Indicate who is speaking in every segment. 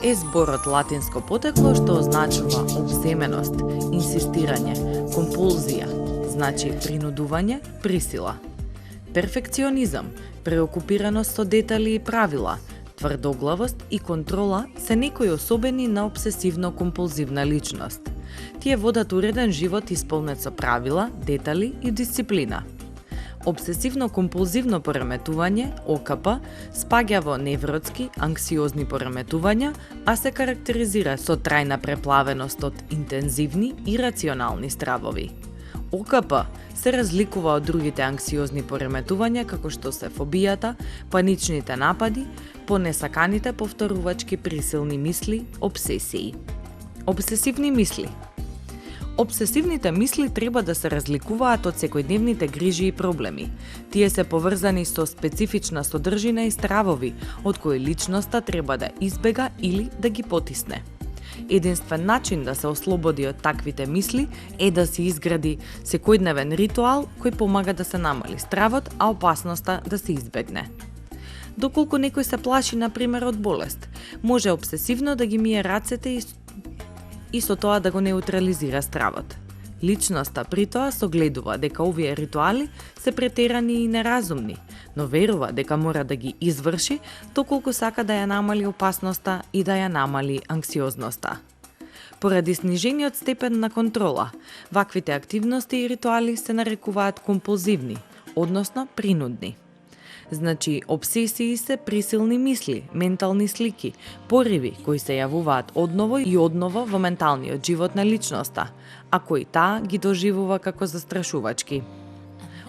Speaker 1: е зборот латинско потекло што означува обземеност, инсистирање, компулзија, значи принудување, присила. Перфекционизам, преокупираност со детали и правила, тврдоглавост и контрола се некои особени на обсесивно-компулзивна личност. Тие водат уреден живот исполнет со правила, детали и дисциплина. Обсесивно-компулзивно пореметување, ОКП, спаѓа во невротски, анксиозни пореметувања, а се карактеризира со трајна преплавеност од интензивни и рационални стравови. ОКП се разликува од другите анксиозни пореметувања како што се фобијата, паничните напади, понесаканите повторувачки присилни мисли, обсесии. Обсесивни мисли. Обсесивните мисли треба да се разликуваат од секојдневните грижи и проблеми. Тие се поврзани со специфична содржина и стравови, од кои личноста треба да избега или да ги потисне. Единствен начин да се ослободи од таквите мисли е да се изгради секојдневен ритуал кој помага да се намали стравот, а опасноста да се избегне. Доколку некој се плаши, например, од болест, може обсесивно да ги мие рацете и со тоа да го неутрализира стравот. Личноста при тоа согледува дека овие ритуали се претерани и неразумни, но верува дека мора да ги изврши доколку сака да ја намали опасноста и да ја намали анксиозноста. Поради снижениот степен на контрола, ваквите активности и ритуали се нарекуваат компулзивни, односно принудни. Значи, обсесии се присилни мисли, ментални слики, пориви кои се јавуваат одново и одново во менталниот живот на личноста, а кои таа ги доживува како застрашувачки.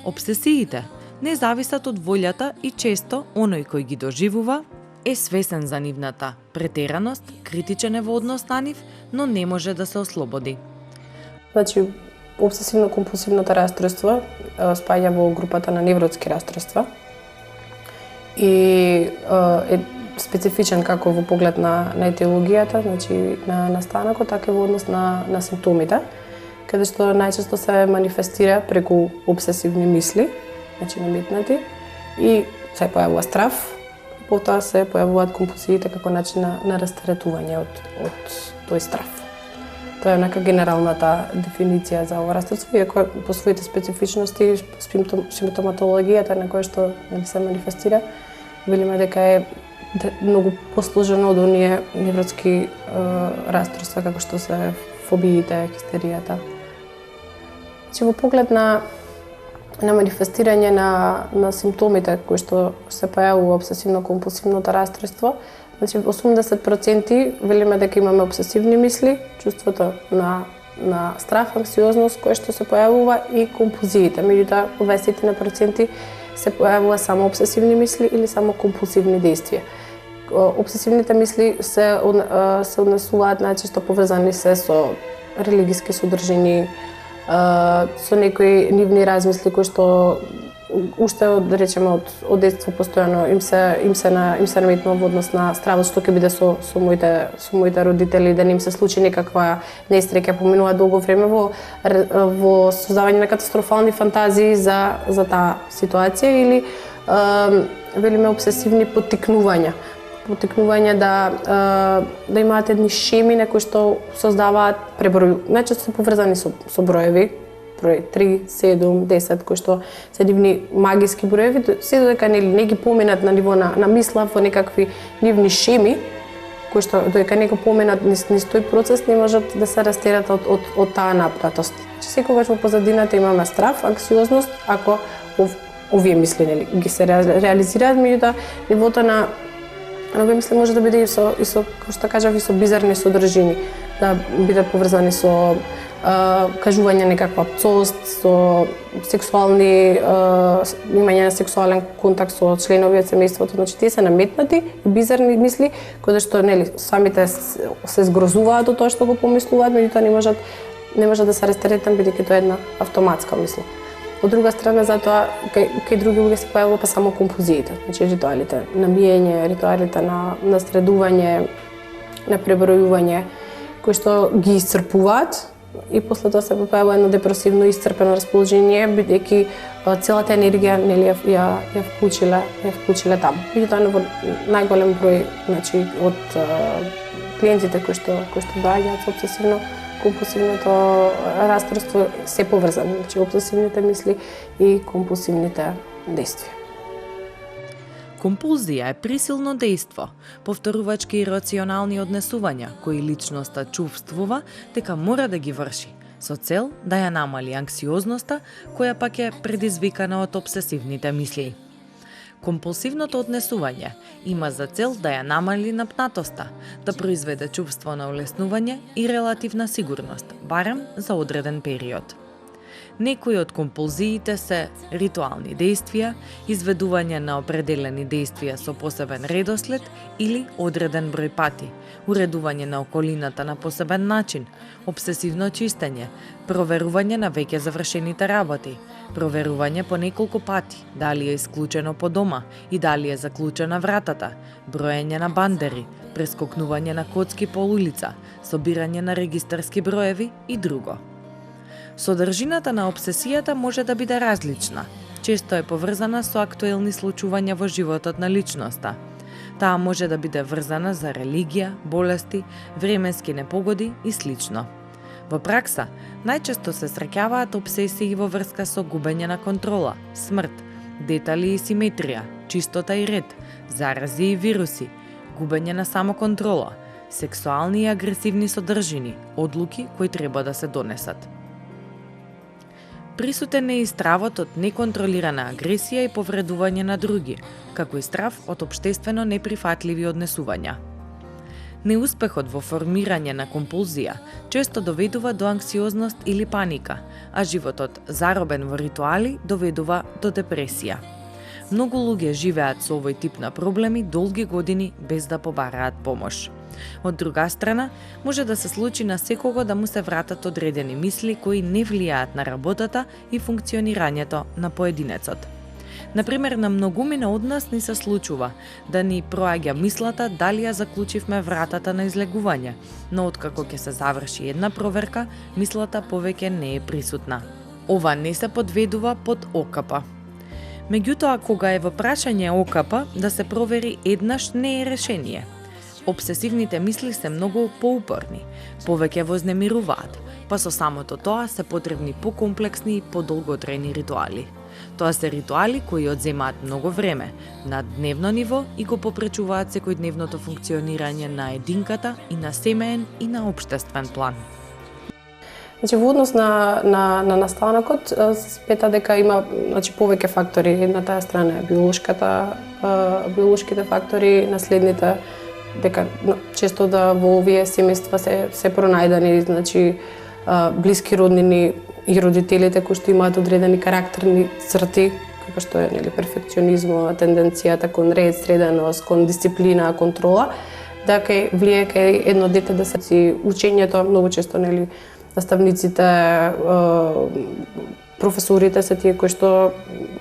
Speaker 1: Обсесиите не зависат од волјата и често оној кој ги доживува е свесен за нивната претераност, критичен е во однос на нив, но не може да се ослободи.
Speaker 2: Значи, обсесивно-компулсивното расстройство спаѓа во групата на невротски расстройства и е специфичен како во поглед на етиологијата, значи на настанокот, така и во однос на симптомите, каде што најчесто се манифестира преку обсесивни мисли, значи наметнати, и се појавува страв, потоа се појавуваат компулсиите како начин на растаретување од тој страв. Тоа е нека генералната дефиниција за ова расстройство, иако по своите специфичности, симптоматологијата на која што се манифестира, велиме дека е многу посложено од оние невротски расстройства како што се фобиите, хистеријата. Значи во поглед на манифестирање на симптомите кои што се појавува обсесивно-компулсивното расстройство, значи 80% велиме дека имаме обсесивни мисли, чувството на страх, анксиозност кој што се појавува и компулзиите. Меѓутоа, 20% се појавува само обсесивни мисли или само компулсивни действија. Обсесивните мисли се однесуваат најчесто поврзани се со религиски содржини, со некои нивни размисли кои што уште да речеме од детство постојано им се наметнува во однос на стравот што ќе биде со моите родители, да не им се случи некаква несреќа, поминува долго време во создавање на катастрофални фантазии за таа ситуација или велиме обсесивни поттикнувања да имаат едни шеми на кои што создаваат преброј, најчесто се поврзани со броеви, број 3, 7, 10, кои што се нивни магиски броеви, се додека не ги поминат на ниво на мисла во некакви нивни шеми, кои што додека не го поминат низ тој процес, не можат да се растерат од таа напратост. Секогаш во позадината имаме страв, анксиозност, ако овие мисли ги се реализираат, меѓутоа нивото на овие мисли може да биде и со како што кажав, и со бизарни содржини, да бидат поврзани со кажување некаква пцост, со сексуални имање на сексуален контакт со членови од семејството, значи тие се наметнати и бизарни мисли кои што самите се згрозуваат од тоа што го помислуваат, меѓутоа не можат да се растеретат бидејќи тоа е една автоматска мисла. Од друга страна, затоа кај други луѓе се појавува па само компулзиите, значи ритуалите на миење, ритуалите на настредување, на пребројување, кои што ги исцрпуваат и после тоа се појавува едно депресивно исцрпено расположение, бидејќи целата енергија ја вклучиле таму. Меѓутоа во најголем број, значи од клиентите кои што доаѓаат со обсесивно компулсивното расстройство се поврзани, значи обсесивните мисли и компулсивните действија.
Speaker 1: Компулзија е присилно дејство, повторувачки и рационални однесувања кои личноста чувствува дека мора да ги врши, со цел да ја намали анксиозноста која пак е предизвикана од обсесивните мисли. Компулсивното однесување има за цел да ја намали напнатоста, да произведе чувство на улеснување и релативна сигурност, барем за одреден период. Некои од компулзиите се ритуални действија, изведување на определени действија со посебен редослед или одреден број пати, уредување на околината на посебен начин, обсесивно чистење, проверување на веќе завршените работи, проверување по неколку пати дали е исклучено по дома и дали е заклучена вратата, броење на бандери, прескокнување на коцки по улица, собирање на регистарски броеви и друго. Содржината на обсесијата може да биде различна. Често е поврзана со актуелни случувања во животот на личноста. Таа може да биде врзана за религија, болести, временски непогоди и слично. Во пракса, најчесто се среќаваат обсесии во врска со губење на контрола, смрт, детали и симетрија, чистота и ред, зарази и вируси, губење на самоконтрола, сексуални и агресивни содржини, одлуки кои треба да се донесат. Присутен е и стравот од неконтролирана агресија и повредување на други, како и страв од општествено неприфатливи однесувања. Неуспехот во формирање на компулзија често доведува до анксиозност или паника, а животот заробен во ритуали доведува до депресија. Многу луѓе живеат со овој тип на проблеми долги години без да побараат помош. Од друга страна, може да се случи на секого да му се вратат одредени мисли кои не влијаат на работата и функционирањето на поединецот. Например, на многумина од нас ни се случува да ни проаѓа мислата дали ја заклучивме вратата на излегување, но откако ќе се заврши една проверка, мислата повеќе не е присутна. Ова не се подведува под ОКП. Меѓутоа, кога е во прашање ОКП, да се провери еднаш не е решение. Обсесивните мисли се многу поупорни, повеќе вознемируваат, па со самото тоа се потребни покомплексни и подолготрајни ритуали. Тоа се ритуали кои одземаат многу време на дневно ниво и го попречуваат секојдневното функционирање на единката и на семеен и на општествен план.
Speaker 2: Значи, во однос на настанокот, смета дека има повеќе фактори. Едната страна е биолошките фактори, наследните, дека често да во овие семејства се пронајдени, значи блиски роднини и родителите кои што имаат одредени карактерни црти, како што е перфекционизмот, тенденцијата кон ред, среденост, кон дисциплина, контрола, да ќе влие кај едно дете да се учењето многу често наставниците, професорите се тие кои што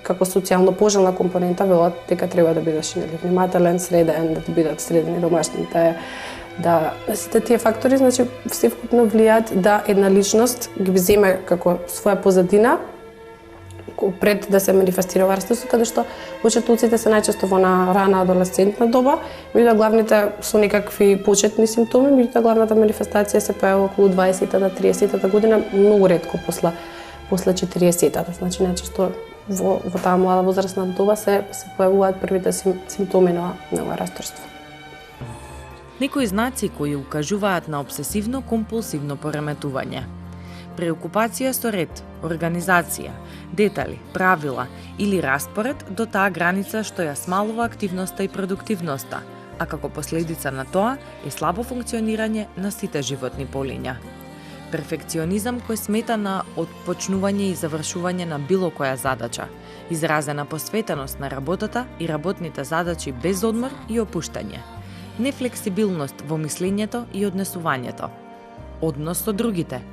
Speaker 2: како социјално пожелна компонента велат дека треба да бидеш внимателен, среден, да бидат средени домашните, да сите тие фактори, значи всевкупно влијаат да една личност ги земе како своја позадина пред да се манифестира расстройство, каде што почетоците се најчесто во рана адолесцентна доба, меѓутоа главните со некакви почетни симптоми, меѓутоа главната манифестација се појавува околу 20-та до 30-та година, многу ретко после 40-та. Значи најчесто во таа млада возрастна доба се појавуваат првите симптоми на расстройство.
Speaker 1: Некои знаци кои укажуваат на обсесивно-компулсивно пореметување. Преокупација со ред, организација, детали, правила или распоред до таа граница што ја смалува активноста и продуктивноста, а како последица на тоа е слабо функционирање на сите животни полиња. Перфекционизам кој смета на отпочнување и завршување на било која задача, изразена посветеност на работата и работните задачи без одмор и опуштање, нефлексибилност во мислењето и однесувањето, однос со другите.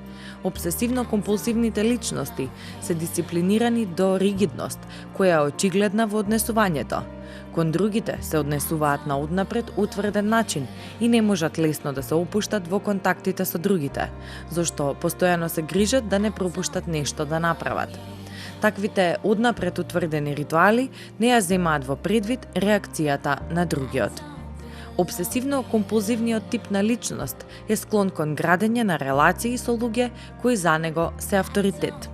Speaker 1: Обсесивно-компулсивните личности се дисциплинирани до ригидност, која е очигледна во однесувањето. Кон другите се однесуваат на однапред утврден начин и не можат лесно да се опуштат во контактите со другите, зашто постојано се грижат да не пропуштат нешто да направат. Таквите однапред утврдени ритуали не ја земаат во предвид реакцијата на другиот. Обсесивно-компулзивниот тип на личност е склон кон градење на релации со луѓе кои за него се авторитет.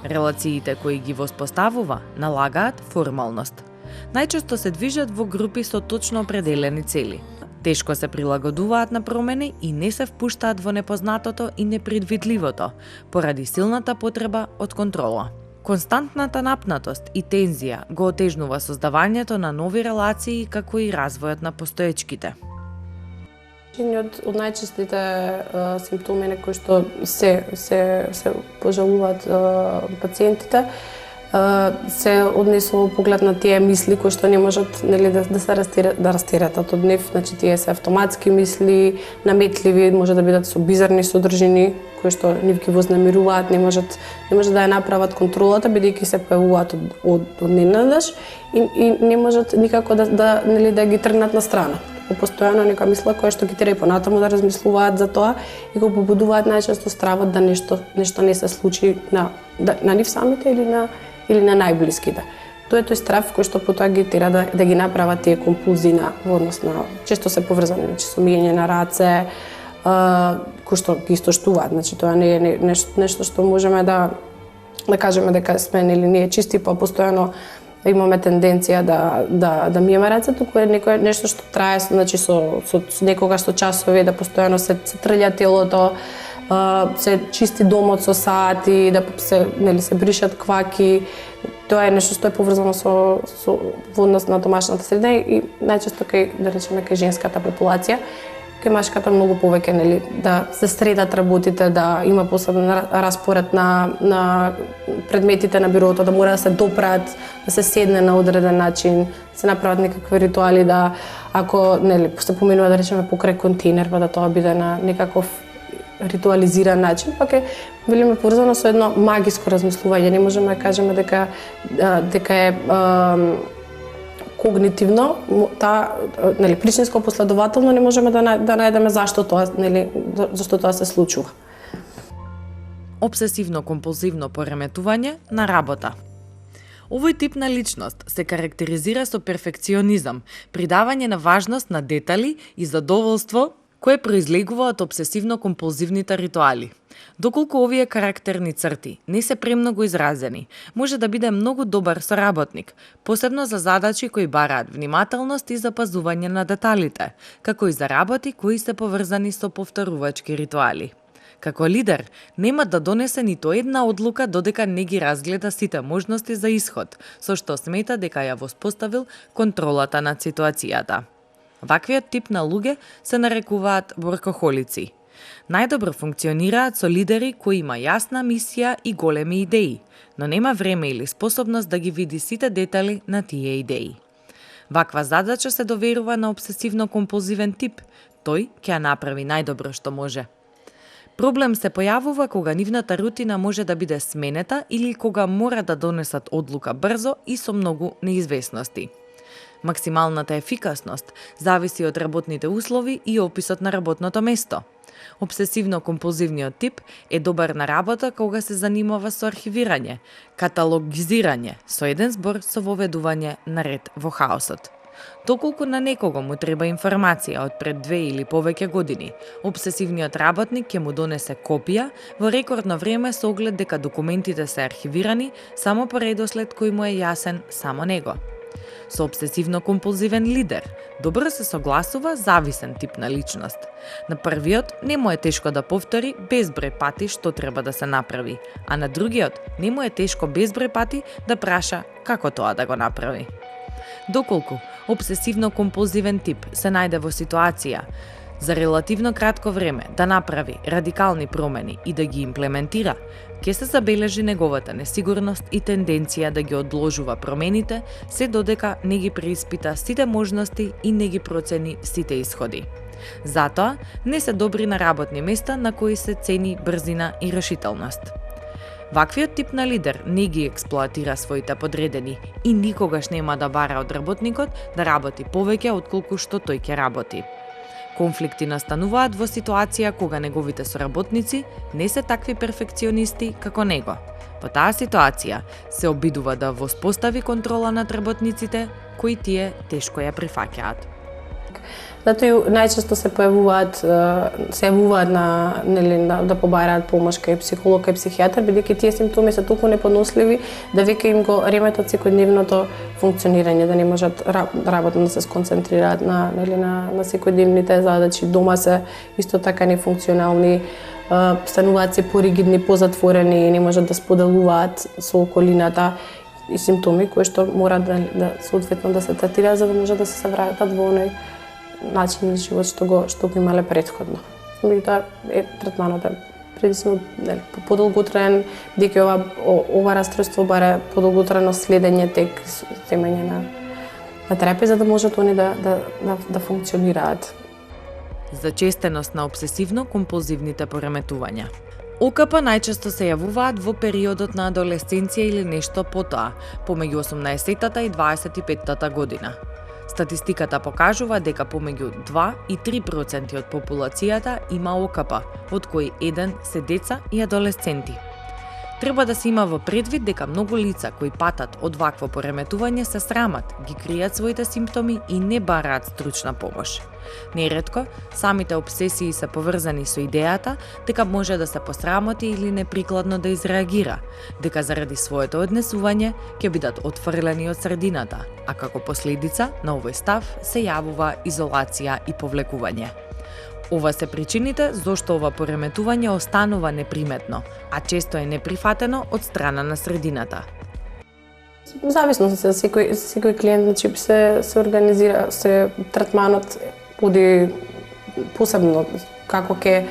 Speaker 1: Релациите кои ги воспоставува налагаат формалност. Најчесто се движат во групи со точно определени цели. Тешко се прилагодуваат на промени и не се впуштаат во непознатото и непредвидливото, поради силната потреба од контрола. Константната напнатост и тензија го отежнува создавањето на нови релации како и развојот на постоечките.
Speaker 2: Едниот од најчестите симптоми на кои што се пожалуваат пациентите се однесува поглед на тие мисли кои што не можат да се растеретат од нив, значи тие се автоматски мисли, наметливи, може да бидат со бизарни содржини кои што нив ги вознемируваат, не може да ја направат контролата бидејќи се појавуваат од ненадеж и не можат никако да ги тргнат на страна. Постојано нека мисла која што ги тера и понатаму да размислуваат за тоа и го побудуваат најчесто стравот да нешто не се случи на нив самите или на најблиските. Тоа е тој страв кој што потоа ги тера да ги направат тие компулзии во однос на често се поврзани со миење на раце, кои што ги истоштуваат. Значи тоа не е нешто што можеме да кажеме дека сме или ние чисти, па постојано имаме тенденција да миеме раце, туку е нешто што трае, значи со некогаш со часови, да постојано се трља телото, се чисти домот со сати, да се бришат кваки. Тоа е нешто што е поврзано во однос на домашната среда и најчесто кај женската популација. Кај машката многу повеќе да се средат работите, да има посебен распоред на предметите на бирото, да мора да се допрат, да се седне на одреден начин, да се направат некакви ритуали, да ако се поминува да речеме покрај контейнер, па да тоа биде на некаков ритуализиран начин, пак е велиме поврзано со едно магиско размислување. Не можеме да кажеме дека е когнитивно, причинско последователно не можеме да најдеме зашто тоа се случува.
Speaker 1: Обсесивно-компулзивно пореметување на работа. Овој тип на личност се карактеризира со перфекционизам, придавање на важност на детали и задоволство кое произлегува од обсесивно-компулзивните ритуали. Доколку овие карактерни црти не се премногу изразени, може да биде многу добар соработник, посебно за задачи кои бараат внимателност и запазување на деталите, како и за работи кои се поврзани со повторувачки ритуали. Како лидер, нема да донесе нито една одлука додека не ги разгледа сите можности за исход, со што смета дека ја воспоставил контролата над ситуацијата. Ваквиот тип на луѓе се нарекуваат воркохолици. Најдобро функционираат со лидери кои има јасна мисија и големи идеи, но нема време или способност да ги види сите детали на тие идеи. Ваква задача се доверува на обсесивно-компулзивен тип, тој ќе ја направи најдобро што може. Проблем се појавува кога нивната рутина може да биде сменета или кога мора да донесат одлука брзо и со многу неизвестности. Максималната ефикасност зависи од работните услови и описот на работното место. Обсесивно-компулзивниот тип е добар на работа кога се занимава со архивирање, каталогизирање, со еден збор со воведување на ред во хаосот. Доколку на некого му треба информација од пред 2 или повеќе години, обсесивниот работник ќе му донесе копија во рекордно време со оглед дека документите се архивирани само по редослед кој му е јасен само него. Со обсесивно-компулзивен лидер добро се согласува зависен тип на личност. На првиот не му е тешко да повтори безброј пати што треба да се направи, а на другиот не му е тешко безброј пати да праша како тоа да го направи. Доколку обсесивно-компулзивен тип се најде во ситуација за релативно кратко време да направи радикални промени и да ги имплементира, ќе се забележи неговата несигурност и тенденција да ги одложува промените, се додека не ги преиспита сите можности и не ги процени сите исходи. Затоа, не се добри на работни места на кои се цени брзина и решителност. Ваквиот тип на лидер не ги експлоатира своите подредени и никогаш нема да бара од работникот да работи повеќе отколку што тој ќе работи. Конфликти настануваат во ситуација кога неговите соработници не се такви перфекционисти како него. Во таа ситуација се обидува да воспостави контрола над работниците, кои тие тешко ја прифаќаат.
Speaker 2: Затоа и најчесто се јавуваат да побараат помош кај психолог, кај психијатар, бидејќи тие симптоми се толку неподносливи да веќе им го реметат секојдневното функционирање, да не можат работно да се сконцентрираат на секојдневните задачи, дома се исто така нефункционални, стануваат се поригидни, позатворени, не можат да споделуваат со околината и симптоми кои што мора да соодветно да се третираат за да може да се вратат во оној начин на живот што го имале претходно. Меѓутоа третманот е предисно подолготраен, бидејќи ова расстройство бара подолготраено следење тек земање на терапија за да можат они да функционираат.
Speaker 1: Зачестеност на обсесивно-компулзивните пореметувања. ОКП најчесто се јавуваат во периодот на адолесценција или нешто потоа, помеѓу 18-тата и 25-тата година. Статистиката покажува дека помеѓу 2 и 3% од популацијата има ОКП, од кои 1 се деца и адолесценти. Треба да се има во предвид дека многу лица кои патат од вакво пореметување се срамат, ги кријат своите симптоми и не бараат стручна помош. Неретко, самите обсесии се поврзани со идејата дека може да се посрамоти или неприкладно да изреагира, дека заради своето однесување ќе бидат отфрлени од средината, а како последица на овој став се јавува изолација и повлекување. Ова се причините зошто ова пореметување останува неприметно, а често е неприфатено од страна на средината.
Speaker 2: Зависно се секој клиент, значи се организира, третманот оди посебно како ќе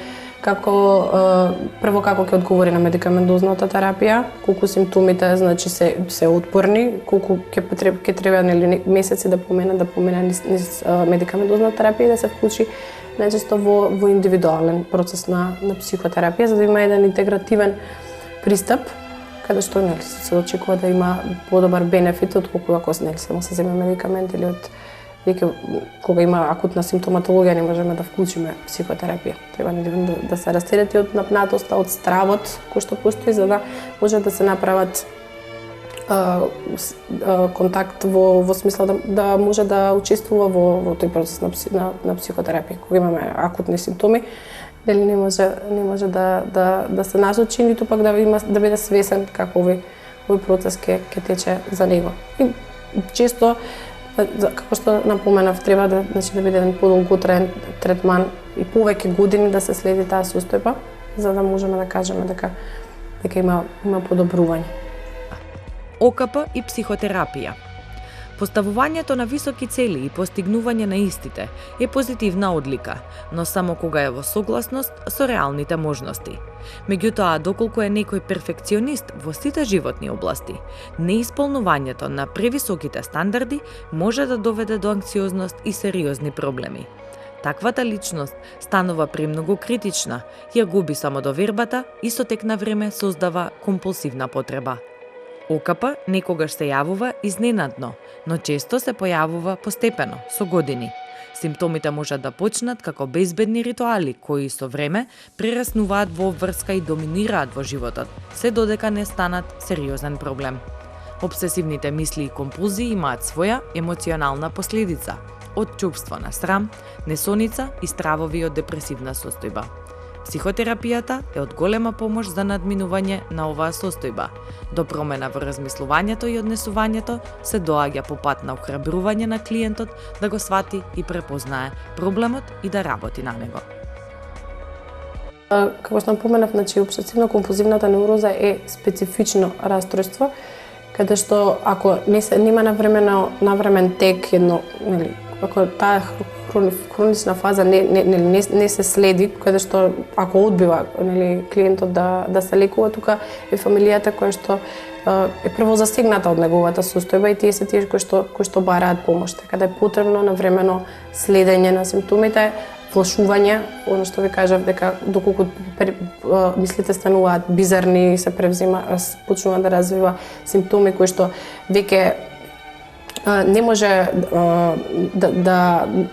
Speaker 2: одговори на медикаментозната терапија, колку симптомите значи се отпорни, колку ќе треба месеци да помине низ медикаментозна терапија и да се вклучи најчесто во индивидуален процес на психотерапија за да има еден интегративен пристап каде што се очекува да има подобар бенефит отколку ако само се земе медикамент или кога има акутна симптоматологија не можеме да вклучиме психотерапија. Треба да се растерети од напнатоста, од стравот кој што постои за да може да се направат контакт во смисла да може да учествува во тој процес на психотерапија. Кога имаме акутни симптоми, дали не може да се насочи ниту пак да биде свесен како овој процес ќе тече за него. И често како што напоменав, треба да биде еден подолготраен третман и повеќе години да се следи таа состојба, за да можеме да кажеме дека има подобрување.
Speaker 1: ОКП и психотерапија. Поставувањето на високи цели и постигнување на истите е позитивна одлика, но само кога е во согласност со реалните можности. Меѓутоа, доколку е некој перфекционист во сите животни области, неисполнувањето на превисоките стандарди може да доведе до анксиозност и сериозни проблеми. Таквата личност станува премногу критична, ја губи самодовербата и со тек на време создава компулсивна потреба. ОКП некогаш се јавува изненадно, но често се појавува постепено, со години. Симптомите можат да почнат како безбедни ритуали кои со време прераснуваат во обврска и доминираат во животот, се додека не станат сериозен проблем. Обсесивните мисли и компулзии имаат своја емоционална последица, од чувство на срам, несоница и стравови од депресивна состојба. Психотерапијата е од голема помош за надминување на оваа состојба. До промена во размислувањето и однесувањето се доаѓа по пат на охрабрување на клиентот да го свати и препознае проблемот и да работи на него.
Speaker 2: Како што напоменав, обсесивно-компулзивната невроза е специфично расстройство, каде што ако нема навремен тек, ако таа хронична фаза не се следи, каде што ако одбива клиентот да се лекува, тука е фамилијата која што е прво засегната од неговата состојба и тие се тие кои што бараат помош. Така да е потребно навремено следење на симптомите, влошување, оно што ви кажав дека доколку мислите стануваат бизарни, се почнува да развива симптоми кои што веќе не може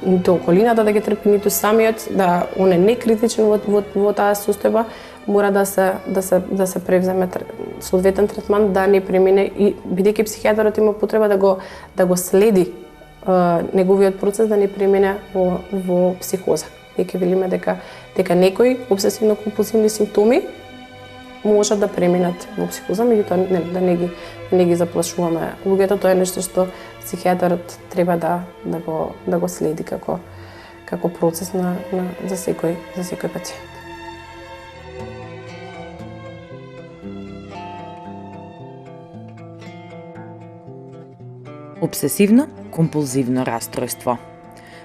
Speaker 2: ниту околината да ги трпи, ниту самиот, да он е некритичен во таа состојба, мора да се превземе соодветен третман, да не премине и бидејќи психијатарот има потреба да го следи неговиот процес да не премине во психоза. И ќе велиме дека некои обсесивно-компулсивни симптоми можат да преминат во психоза, меѓутоа да не ги заплашуваме луѓето. Тоа е нешто што психијатарот треба да го следи како процес за секој пациент.
Speaker 1: Обсесивно-компулзивно расстройство.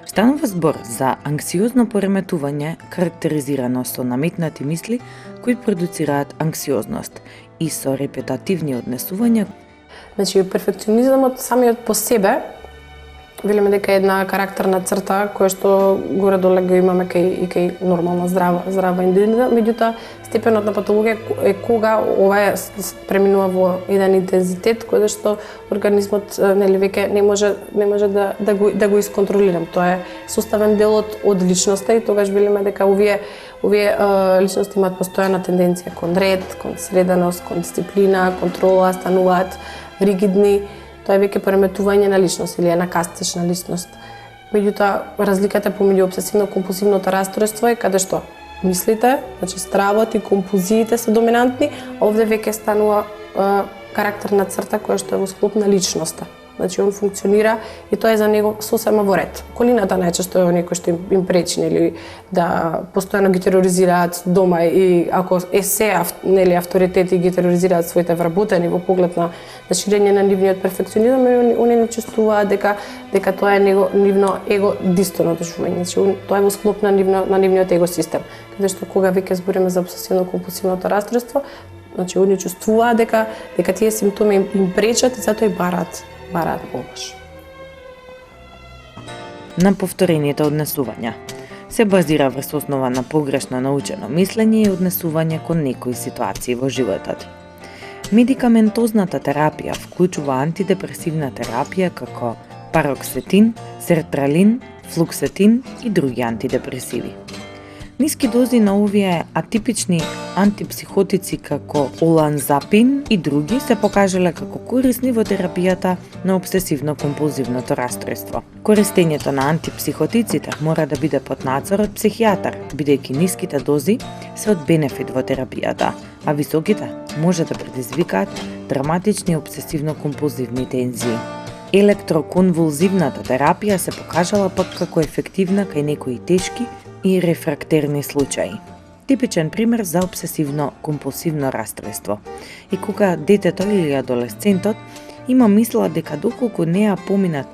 Speaker 1: Станува збор за анксиозно пореметување карактеризирано со наметнати мисли кои продуцираат анксиозност и со репетативни однесувања.
Speaker 2: Значи, перфекционизмот самиот по себе, велиме дека е една карактерна црта која што горе-долу го имаме кај нормална здрава индивида, меѓутоа степенот на патологија е кога ова преминува во еден интензитет кој што организмот веќе не може да го исконтролира. Тоа е составен дел од личноста и тогаш велиме дека овие личности имаат постојана тенденција кон ред, кон среденост, кон дисциплина, контрола, стануваат ригидни. Тоа е веќе пореметување на личност или една кастична личност. Меѓутоа, разликата помеѓу обсесивно-компулсивното расстройство е каде што мислите, значи стравот и компулзиите се доминантни, а овде веќе станува карактерна црта која што е во склоп на личноста. Значи, он функционира и тоа е за него сосема во ред. Околината најчесто е некој што им пречи, нели, да постојано ги тероризираат дома и ако нели, авторитети ги тероризираат своите вработени во поглед на ширење на нивниот перфекционизам, они не чувствуваат дека тоа е нивно его дисторно одушување. Значи, тоа е во склоп на нивниот его систем. Каде што кога веќе збориме за обсесивно-компулсивното расстройство, значи они чувствуваат дека тие симптоми им пречат и затоа и бараат помош.
Speaker 1: На повторените однесувања се базира врз основа на погрешно научено мислење и однесување кон некои ситуации во животот. Медикаментозната терапија вклучува антидепресивна терапија како пароксетин, сертралин, флуксетин и други антидепресиви. Ниски дози на овие атипични антипсихотици како оланзапин и други се покажале како корисни во терапијата на обсесивно-компулзивното расстройство. Користењето на антипсихотиците мора да биде под надзор од психијатар, бидејќи ниските дози се од бенефит во терапијата, а високите може да предизвикаат драматични обсесивно-компулзивни тензии. Електроконвулзивната терапија се покажала пак како ефективна кај некои тешки и рефрактерни случаи. Типичен пример за обсесивно-компулсивно расстройство е кога детето или адолесцентот има мисла дека доколку не ја поминат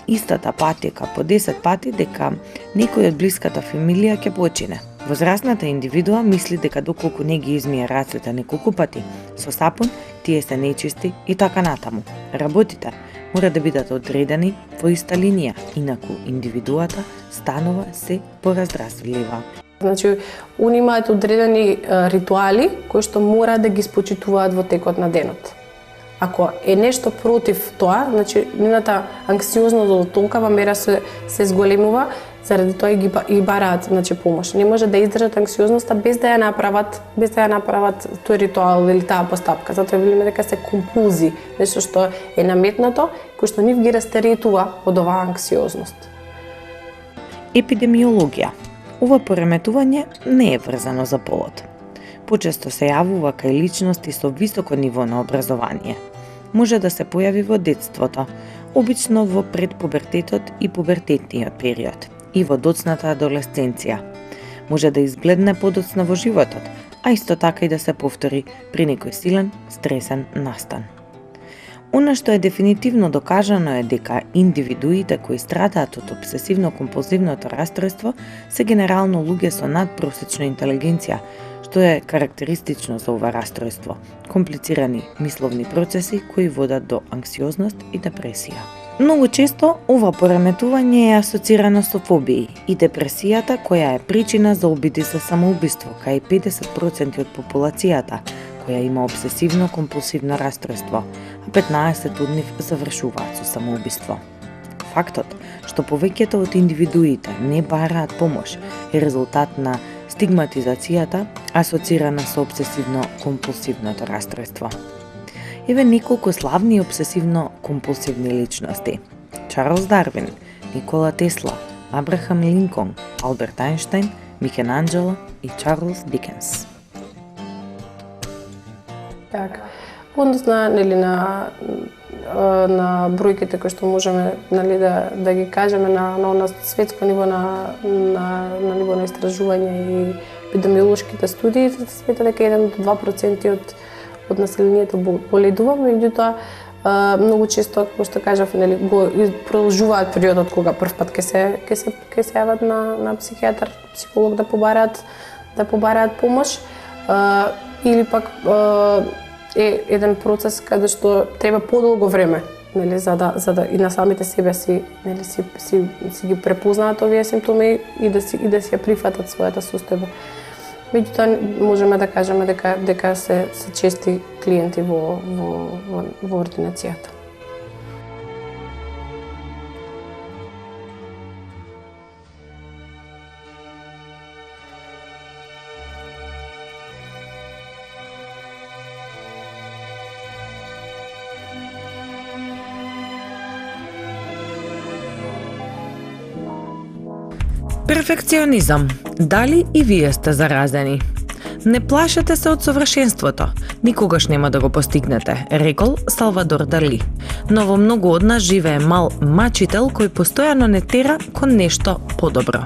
Speaker 1: истата патека по 10 пати, дека некој од блиската фамилија ќе почине. Возрастната индивидуа мисли дека доколку не ги измие рацете неколку пати со сапун, тие се нечисти и така натаму. Работите мора да бидат одредени во иста линија, инаку индивидуата станува се пораздразвлива.
Speaker 2: Значи, они имаат одредени ритуали кои што мора да ги спочитуваат во текот на денот. Ако е нешто против тоа, значи нивната анксиозност до толкава мера се зголемува, заради тоа и бараат, значи, помош. Не може да издржат анксиозноста без да ја направат тој ритуал или таа постапка. Затоа велиме дека се компулзии, нешто што е наметнато, кој што нив ги растеретува од оваа анксиозност.
Speaker 1: Епидемиологија. Ова пореметување не е врзано за полот. Почесто се јавува кај личности со високо ниво на образование. Може да се појави во детството, обично во предпубертетот и пубертетниот период, и во доцната адолесценција. Може да изгледне подоцна во животот, а исто така и да се повтори при некој силен, стресен настан. Она што е дефинитивно докажано е дека индивидуите кои страдаат од обсесивно-компулзивното расстройство се генерално луѓе со надпросечна интелигенција, што е карактеристично за ова расстройство, комплицирани мисловни процеси кои водат до анксиозност и депресија. Многу често ова пореметување е асоцирано со фобии и депресијата која е причина за обиди за самоубиство, кај 50% од популацијата која има обсесивно-компулсивно расстройство, а 15 од нив завршуваат со самоубиство. Фактот што повеќето од индивидуите не бараат помош е резултат на стигматизацијата асоцирана со обсесивно-компулсивното расстройство. Еве неколку славни обсесивно-компулсивни личности. Чарлс Дарвин, Никола Тесла, Абрахам Линколн, Алберт Ајнштајн, Микеланџело и Чарлс Дикенс.
Speaker 2: Така. Однос на бројките кои што можеме да ги кажеме на светско ниво, на ниво на истражување и епидемиолошките студии, се смета дека 1 до 2% од населението боледува, меѓутоа многу често, како што кажав, го продолжуваат периодот кога првпат ќе се јават на психијатар, психолог да побараат помош, или пак е еден процес каде што треба подолго време, за да и на самите себе си ги препознаат овие симптоми и да си ја прифатат својата состојба. Меѓутоа можеме да кажеме дека се чести клиенти во ординацијата.
Speaker 1: Перфекционизам. Дали и вие сте заразени? Не плашете се од совршенството. Никогаш нема да го постигнете, рекол Салвадор Дали. Но во многу од нас живее мал мачител кој постојано не тера кон нешто подобро.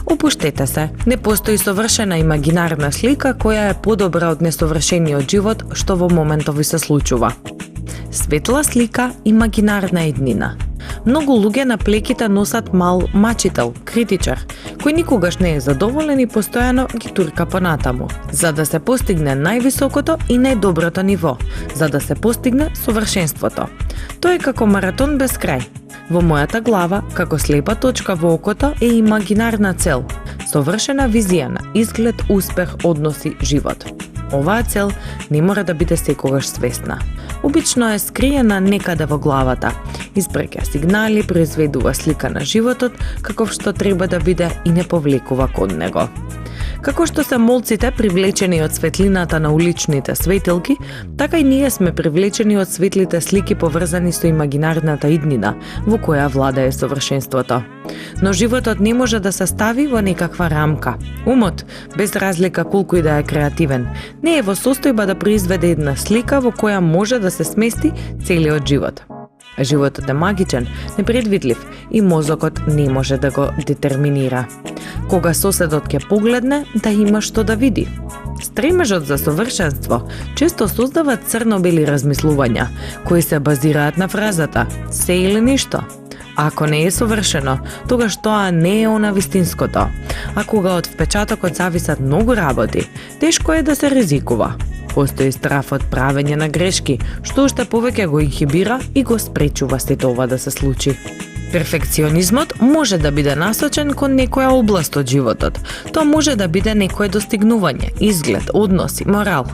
Speaker 1: Опуштете се, не постои совршена имагинарна слика која е подобра од несовршениот живот што во моментов ви се случува. Светла слика, имагинарна еднина. Многу луѓе на плеките носат мал мачител, критичар, кој никогаш не е задоволен и постојано ги турка понатаму, за да се постигне највисокото и најдоброто ниво, за да се постигне совршенството. Тој е како маратон без крај. Во мојата глава, како слепа точка во окото, е имагинарна цел, совршена визија на изглед, успех, односи, живот. Оваа цел не мора да биде секогаш свесна. Обично е скриена некаде во главата, испреќа сигнали, произведува слика на животот каков што треба да биде и не повлекува кон него. Како што се молците привлечени од светлината на уличните светилки, така и ние сме привлечени од светлите слики поврзани со имагинарната иднина, во која владее совршенството. Но животот не може да се стави во некаква рамка. Умот, без разлика колку и да е креативен, не е во состојба да произведе една слика во која може да се смести целиот живот. Животот е магичен, непредвидлив и мозокот не може да го детерминира. Кога соседот ќе погледне, да има што да види. Стремежот за совршенство често создава црно-бели размислувања, кои се базираат на фразата «се или ништо». Ако не е совршено, тогаш тоа не е она вистинското. А кога од впечатокот зависат многу работи, тешко е да се ризикува. Постои страф од правење на грешки, што уште повеќе го инхибира и го спречува сето ова да се случи. Перфекционизмот може да биде насочен кон некоја област од животот. Тоа може да биде некое достигнување, изглед, односи, морал.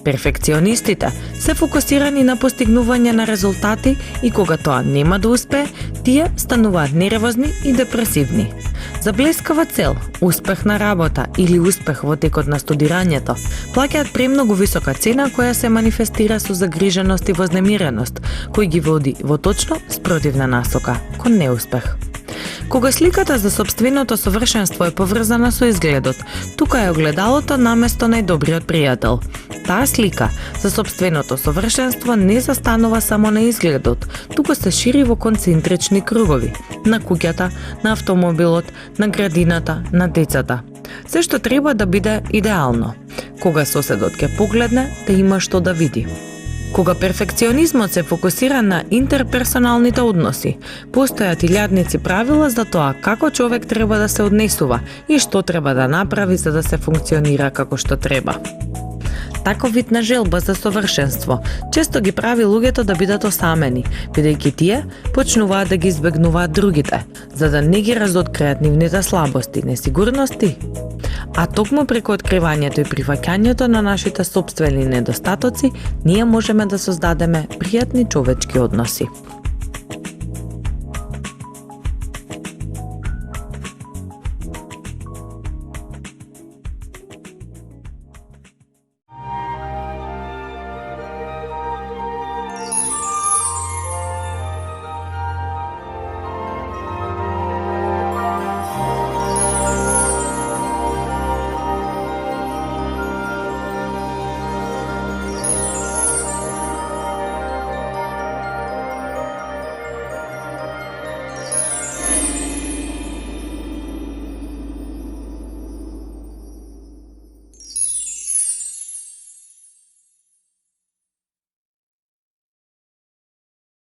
Speaker 1: Перфекционистите се фокусирани на постигнување на резултати и кога тоа нема да успее, тие стануваат нервозни и депресивни. За блескава цел, успех на работа или успех во текот на студирањето, плаќаат премногу висока цена која се манифестира со загриженост и вознемиреност, кој ги води во точно спротивна насока, кон неуспех. Кога сликата за сопственото совршенство е поврзана со изгледот, тука е огледалото наместо најдобриот пријател. Таа слика за сопственото совршенство не застанува само на изгледот, туку се шири во концентрични кругови, на куќата, на автомобилот, на градината, на децата. Се што треба да биде идеално. Кога соседот ќе погледне, да има што да види. Кога перфекционизмот се фокусира на интерперсоналните односи, постојат илјадници правила за тоа како човек треба да се однесува и што треба да направи за да се функционира како што треба. Таков вид на желба за совршенство често ги прави луѓето да бидат осамени, бидејќи тие почнуваат да ги избегнуваат другите, за да не ги разоткријат нивните слабости, несигурности. А токму преку откривањето и прифаќањето на нашите сопствени недостатоци, ние можеме да создадеме пријатни човечки односи.